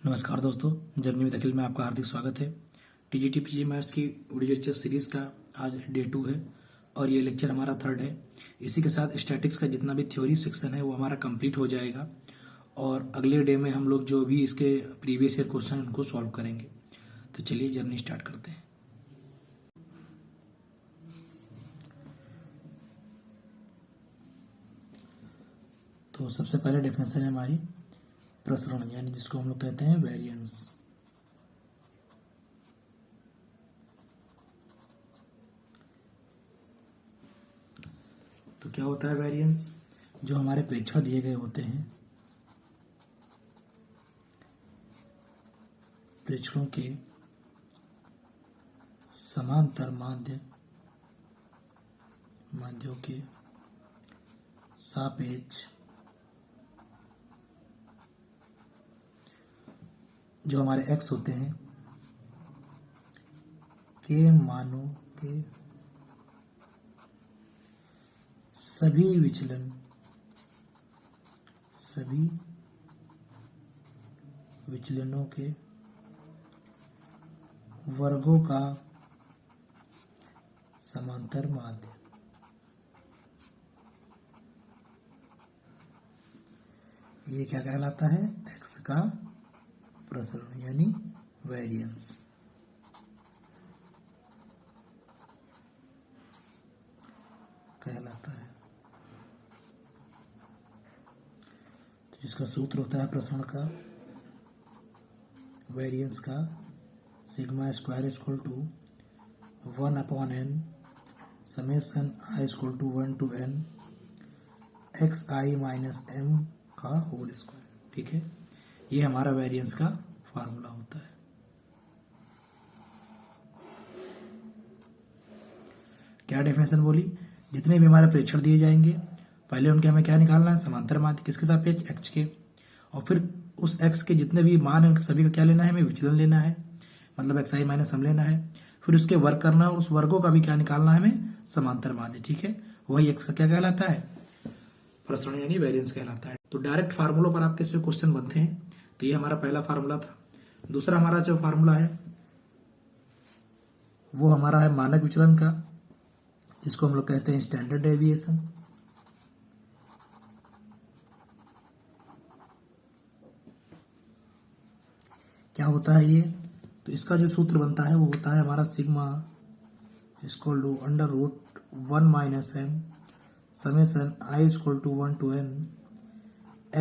नमस्कार दोस्तों, journey with अखिल में आपका हार्दिक स्वागत है। टीजीटी पीजी मैथ्स की वीडियो लेक्चर सीरीज का आज डे 2 है और ये लेक्चर हमारा 3rd है। इसी के साथ स्टैटिक्स का जितना भी थ्योरी सेक्शन है वो हमारा कंप्लीट हो जाएगा और अगले डे में हम लोग जो भी इसके प्रीवियस ईयर क्वेश्चन उनको सॉल्व करेंगे। तो चलिए जर्नी स्टार्ट करते हैं। तो सबसे पहले डेफिनेशन है हमारी प्रसरण, यानी जिसको हम लोग कहते हैं वेरिएंस। तो क्या होता है वेरिएंस? जो हमारे प्रेक्षण दिए गए होते हैं, प्रेक्षणों के समांतर माध्यों के सापेक्ष जो हमारे x होते हैं के मानों के सभी विचलनों के वर्गों का समांतर माध्य। ये क्या कहलाता है? x का प्रसरण यानी वेरिएंस। कहलाता है। तो जिसका सूत्र होता है प्रसरण का, वेरिएंस का, sigma square equal to 1/n summation i equal to 1 to n xi minus m का होल स्क्वायर। ठीक है, ये हमारा वेरिएंस का फार्मूला होता है। क्या डेफिनेशन बोली? जितने भी हमारे प्रेक्षण दिए जाएंगे पहले उनके हमें क्या निकालना है? समांतर माध्य। किसके सापेक्ष? x के। और फिर उस x के जितने भी मान है उनके सभी का क्या लेना है? हमें विचलन लेना है, मतलब xi माइनस हम लेना है। फिर उसके वर्ग करना है और उस वर्गों का भी क्या निकालना है? हमें समांतर माध्य। ठीक है, वही x का क्या कहलाता है? प्रसरण यानी वेरिएंस कहलाता है। तो डायरेक्ट फार्मूलों पर आपके इस पे क्वेश्चन बनते हैं। तो ये हमारा पहला फार्मूला था। दूसरा हमारा जो फार्मूला है वो हमारा है मानक विचलन का, जिसको हम लोग कहते हैं स्टैंडर्ड डेविएशन। क्या होता है ये? तो इसका जो सूत्र बनता है वो होता है हमारा sigma equal to √1 minus m summation i equal to 1 to n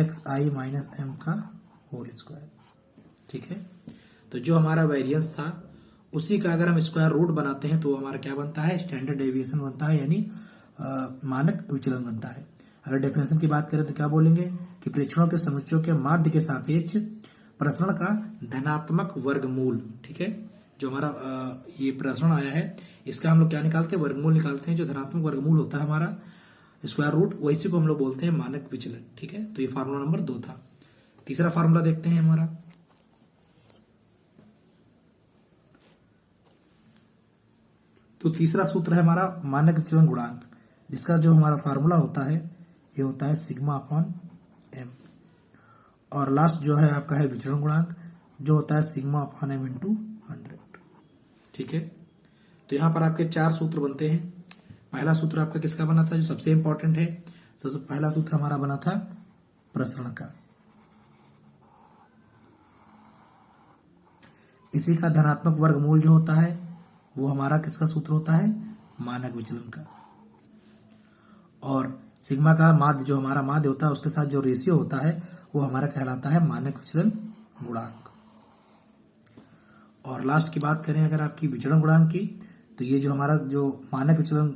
xi minus m का होल स्क्वायर। ठीक है, तो जो हमारा वेरिएंस था उसी का अगर हम स्क्वायर रूट बनाते हैं तो हमारा क्या बनता है? स्टैंडर्ड डेविएशन बनता है, यानी मानक विचलन बनता है। अगर डेफिनेशन की बात करें तो क्या बोलेंगे कि प्रेक्षणों के समुच्चयों के माध्य के सापेक्ष प्रसरण का धनात्मक वर्गमूल। ठीक है, जो हमारा ये प्रसरण आया है इसका हम लोग क्या निकालते हैं? वर्गमूल निकालते हैं। जो धनात्मक वर्गमूल होता है हमारा स्क्वायर रूट, वैसे को हम लोग बोलते हैं मानक विचलन। ठीक है, तो ये फार्मूला नंबर 2 था। तीसरा फार्मूला देखते हैं हमारा। तो तीसरा सूत्र है हमारा मानक विचलन गुणांक, जिसका जो हमारा फार्मूला होता है ये होता है सिग्मा अपॉन m। और लास्ट जो है आपका है विचलन गुणांक, जो होता है सिग्मा अपॉन m इंटू 100। ठीक है, तो यहां पर आपके 4 सूत्र बनते हैं। पहला सूत्र आपका किसका बना था? जो सबसे इंपॉर्टेंट है, सबसे पहला सूत्र हमारा बना था प्रसरण का। इसी का धनात्मक वर्गमूल जो होता है वो हमारा किसका सूत्र होता है? मानक विचलन का। और सिग्मा का माध्य, जो हमारा माध्य होता है उसके साथ जो रेशियो होता है वो हमारा कहलाता है मानक विचलन गुणांक। और लास्ट की बात करें अगर आपकी विचलन गुणांक की, तो ये जो हमारा जो मानक विचलन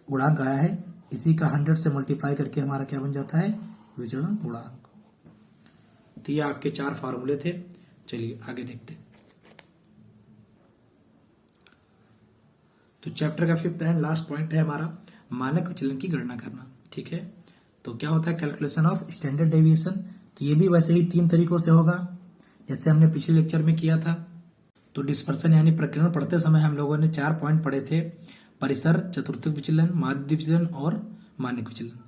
गुणांक आया है इसी का 100 से मल्टीप्लाई करके हमारा क्या बन जाता है? विचलन गुणांक। तो ये आपके 4 फार्मूले थे। चलिए आगे देखते हैं। तो चैप्टर का 5th एंड लास्ट पॉइंट है हमारा मानक विचलन की गणना करना। ठीक है, तो क्या होता है? Calculation of standard deviation. तो ये भी वैसे ही 3 तरीकों से होगा जैसे हमने पिछले लेक्चर में किया था। तो डिस्पर्सन यानी प्रकीर्णन पढ़ते समय हम लोगों ने 4 पॉइंट पढ़े थे: परिसर, चतुर्थक विचलन, माध्य विचलन और मानक विचलन,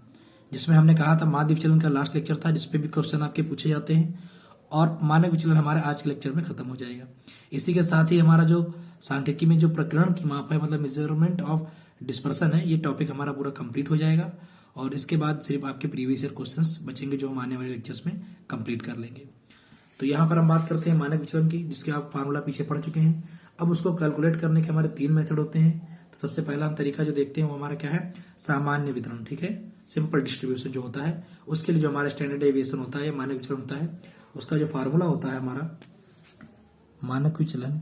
जिसमें हमने कहा था माध्य विचलन का लास्ट लेक्चर था जिसपे भी क्वेश्चन आपके पूछे जाते हैं। और मानक विचलन हमारे आज के लेक्चर में खत्म हो जाएगा। इसी के साथ ही हमारा जो सांख्यिकी में जो प्रकरण की माप है, मतलब मेजरमेंट ऑफ डिस्पर्सन है, ये टॉपिक हमारा पूरा कंप्लीट हो जाएगा। और इसके बाद सिर्फ आपके प्रीवियस ईयर क्वेश्चंस बचेंगे जो हम आने वाले लेक्चर्स में कंप्लीट कर लेंगे। तो यहाँ पर हम बात करते हैं मानक विचलन की, जिसके आप फार्मूला पीछे पढ़ चुके हैं। अब उसको कैलकुलेट करने के हमारे 3 मेथड होते हैं। तो सबसे पहला हम तरीका जो देखते हैं वो हमारा क्या है, सामान्य वितरण, ठीक है, सिंपल डिस्ट्रीब्यूशन जो होता है, उसके लिए जो हमारा स्टैंडर्ड डेविएशन होता है, मानक विचलन होता है, उसका जो फार्मूला होता है हमारा मानक विचलन,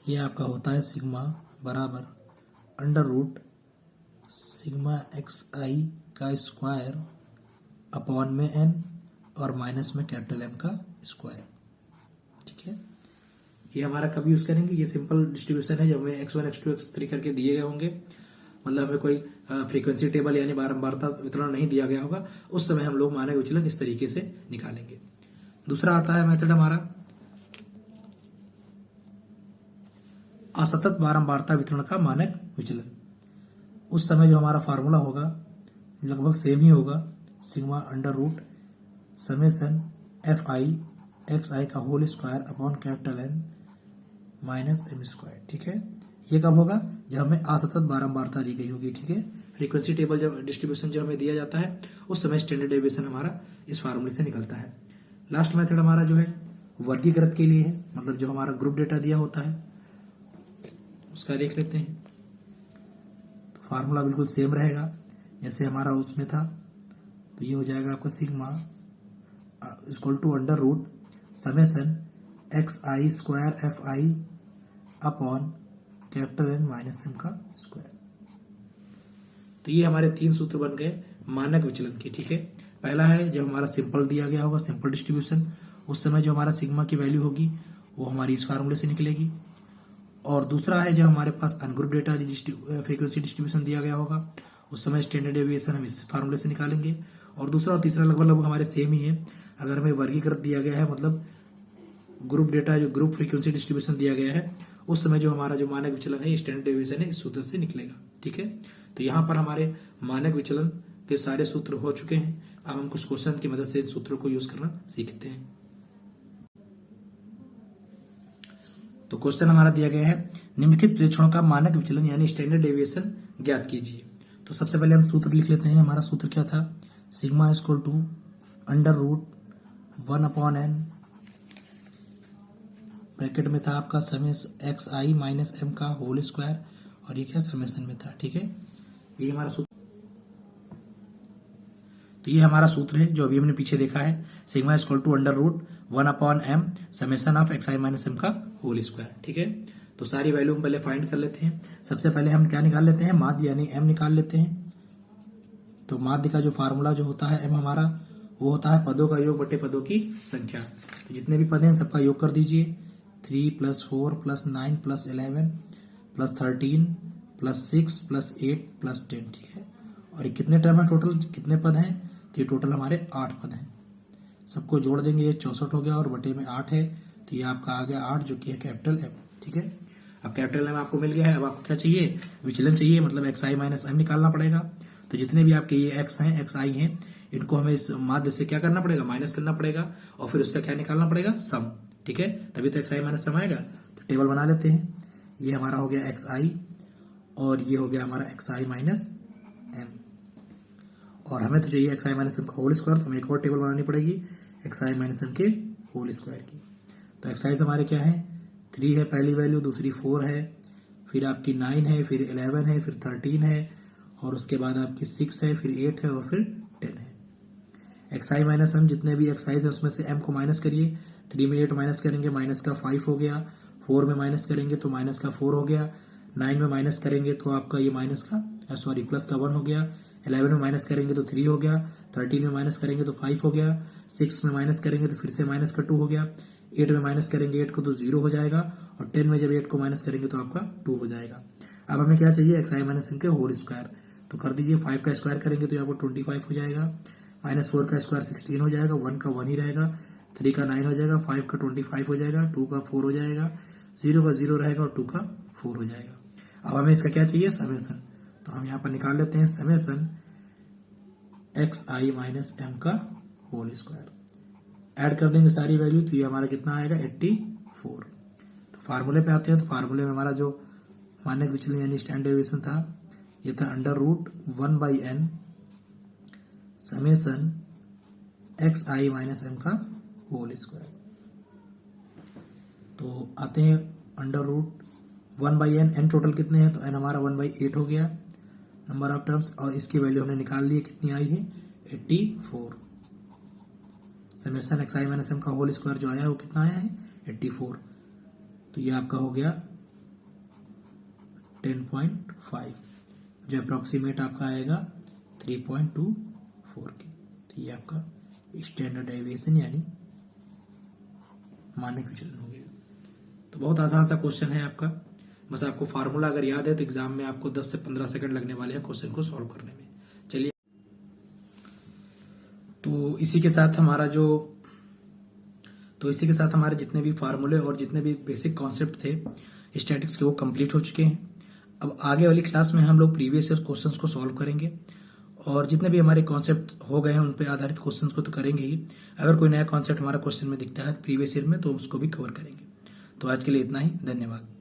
ये आपका होता है सिग्मा बराबर under root sigma x I का स्क्वायर अपॉन में एन और माइनस में कैपिटल एम का स्क्वायर, ठीक है। ये हमारा कब यूज करेंगे, ये सिंपल डिस्ट्रीब्यूशन है जब हमें x1 x2 x3 करके दिए गए होंगे, मतलब हमें कोई फ्रीक्वेंसी टेबल यानी बारंबारता वितरण नहीं दिया गया होगा, उस समय हम लोग मानक विचलन इस तरीके से निकालेंगे। दूसरा आता है मेथड हमारा असतत बारंबारता वितरण का मानक विचलन। उस समय जो हमारा फार्मूला होगा लगभग सेम ही होगा, sigma under root summation F I X I का whole square upon capital N minus M square, ठीक है। ये कब होगा, जब हमें असतत बारंबारता दी गई होगी, ठीक है। फ्रीक्वेंसी टेबल जब डिस्ट्रीब्यूशन जब हमें दिया जाता है उस समय स्टैंडर्ड डेविएशन हमारा इस फार्मूले से निकलता है। लास्ट मेथड हमारा जो है वर्गीकृत के लिए है, मतलब जो हमारा ग्रुप डेटा दिया होता है उसका देख लेते हैं। तो फार्मूला बिल्कुल सेम रहेगा जैसे हमारा उसमें था। तो ये हो जाएगा आपका sigma equal to under root summation x i square f i upon capital N minus M का स्क्वायर। तो ये हमारे 3 सूत्र बन गए मानक विचलन के, ठीक है। पहला है जब हमारा सिंपल दिया गया होगा, सिंपल डिस्ट्रीब्यूशन, उस समय जो हमारा सिग्मा की वैल्यू होगी वो हमारी इस फार्मूले से निकलेगी। और दूसरा है जब हमारे पास अनग्रुप डेटा फ्रीक्वेंसी डिस्ट्रीब्यूशन दिया गया होगा उस समय स्टैंडर्ड डेविएशन हम इस फार्मूले से निकालेंगे। और दूसरा और तीसरा लगभग हमारे सेम ही है। अगर हमें वर्गीकृत दिया गया है, मतलब ग्रुप डेटा जो ग्रुप फ्रीक्वेंसी डिस्ट्रीब्यूशन दिया गया है, उस समय जो हमारा जो मानक विचलन है स्टैंडर्ड डेविएशन है इस सूत्र से निकलेगा, ठीक है। तो यहाँ पर हमारे मानक विचलन के सारे सूत्र हो चुके हैं। अब हम कुछ क्वेश्चन की मदद से इन सूत्रों को यूज करना सीखते हैं। तो क्वेश्चन हमारा दिया गया है निम्नलिखित प्रेक्षणों का मानक विचलन यानी स्टैंडर्ड डेविएशन ज्ञात कीजिए। तो सबसे पहले हम सूत्र लिख लेते हैं। हमारा सूत्र क्या था, sigma equal to under root 1 upon N, bracket में था आपका समेसन एक्स आई माइनस एम का होल स्क्वायर, और ये क्या समेसन में था, ठीक है। ये हमारा सूत्र, तो ये हमारा सूत्र है जो अभी हमने पीछे देखा है, sigma equal to under root 1 upon M summation of x I minus M का होल स्क्वायर, ठीक है। तो सारी वैल्यू हम पहले फाइंड कर लेते हैं। सबसे पहले हम क्या निकाल लेते हैं, माध्य यानी एम निकाल लेते हैं। तो माध्य का जो फार्मूला जो होता है एम हमारा, वो होता है पदों का योग बटे पदों की संख्या। तो जितने भी पद हैं सबका योग कर दीजिए, 3 + 4 + 9 + 11 + 13 + 6 + 8 + 10, ठीक है। और ये कितने टर्म है, टोटल कितने पद हैं, तो ये टोटल हमारे 8 पद हैं। सबको जोड़ देंगे, ये 64 हो गया और बटे में 8 है, तो ये आपका आ गया 8 जो कि है कैपिटल एम, ठीक है। अब कैपिटल एम आपको मिल गया है। अब आपको क्या चाहिए, विचलन चाहिए, मतलब एक्स आई माइनस एम निकालना पड़ेगा। तो जितने भी आपके ये एक्स हैं, एक्स आई हैं, इनको हमें इस माध्य से क्या करना पड़ेगा, माइनस करना पड़ेगा, और फिर उसका क्या निकालना पड़ेगा, सम, ठीक है। तभी तो एक्स आई माइनस सम आएगा। तो टेबल बना लेते हैं। ये हमारा हो गया एक्स आई और ये हो गया हमारा एक्स आई माइनस एम, और हमें तो चाहिए एक्स आई माइनस एम का होल स्क्वायर, तो हमें एक और टेबल बनानी पड़ेगी एक्स आई माइनस एम के होल स्क्वायर की। तो एक्स आई हमारे क्या है, 3 है पहली वैल्यू, दूसरी 4 है, फिर आपकी 9 है, फिर 11 है, फिर 13 है, और उसके बाद आपकी 6 है, फिर 8 है, और फिर 10 है। एक्स आई माइनस एम, जितने भी एक्स आई है उसमें से एम को माइनस करिए। 3 में 8 माइनस करेंगे, माइनस का 5 हो गया। 4 में माइनस करेंगे तो माइनस का 4 हो गया। 9 में माइनस करेंगे तो आपका ये माइनस का प्लस का 1 हो गया। 11 में माइनस करेंगे तो 3 हो गया। 13 में माइनस करेंगे तो 5 हो गया। 6 में माइनस करेंगे तो फिर से माइनस का 2 हो गया। 8 में माइनस करेंगे 8 को तो 0 हो जाएगा, और 10 में जब 8 को माइनस करेंगे तो आपका 2 हो जाएगा। अब हमें क्या चाहिए, एक्स आई माइनस एम के होल स्क्वायर। तो कर दीजिए, 5 का स्क्वायर करेंगे तो आपको 25 हो जाएगा, -4 का स्क्वायर 16 हो जाएगा, 1 का 1 ही रहेगा, 3 का 9 हो जाएगा, 5 का 25 हो जाएगा, 2 का 4 हो जाएगा, 0 का 0 रहेगा और 2 का 4 हो जाएगा। अब हमें इसका क्या चाहिए, समेसन। तो हम यहाँ पर निकाल लेते हैं समेसन एक्स आई माइनस एम का होल स्क्वायर। ऐड कर देंगे सारी वैल्यू तो ये हमारा कितना आएगा 84। तो फार्मूले पे आते हैं। तो फार्मूले में हमारा जो मानक विचलन यानी स्टैंडर्ड डेविएशन था ये था under root 1/n summation x आई माइनस एम का होल स्क्वायर। तो आते हैं under root 1/n, n total कितने हैं तो n हमारा 1/8 हो गया नंबर ऑफ टर्म्स, और इसकी वैल्यू हमने निकाल ली कितनी आई है 84। समेसन एक्स आई माइनस एम का होल स्क्वायर जो आया है वो कितना आया है 84। तो ये आपका हो गया 10.5 जो अप्रोक्सीमेट आपका आएगा 3.24 के। तो ये आपका स्टैंडर्ड डेविएशन यानी मानक विचलन हो गया। तो बहुत आसान सा क्वेश्चन है आपका, बस आपको फार्मूला अगर याद है तो एग्जाम में आपको 10 से 15 सेकंड लगने वाले हैं क्वेश्चन को सॉल्व करने में। चलिए, तो इसी के साथ हमारे जितने भी फार्मूले और जितने भी बेसिक कॉन्सेप्ट थे स्टैटिक्स के वो कंप्लीट हो चुके हैं। अब आगे वाली क्लास में हम लोग प्रीवियस ईयर क्वेश्चंस को सॉल्व करेंगे और जितने भी हमारे कॉन्सेप्ट हो गए हैं उन पे आधारित क्वेश्चंस को तो करेंगे ही। अगर कोई नया कॉन्सेप्ट हमारा क्वेश्चन में दिखता है प्रीवियस ईयर में तो उसको भी कवर करेंगे। तो आज के लिए इतना ही, धन्यवाद।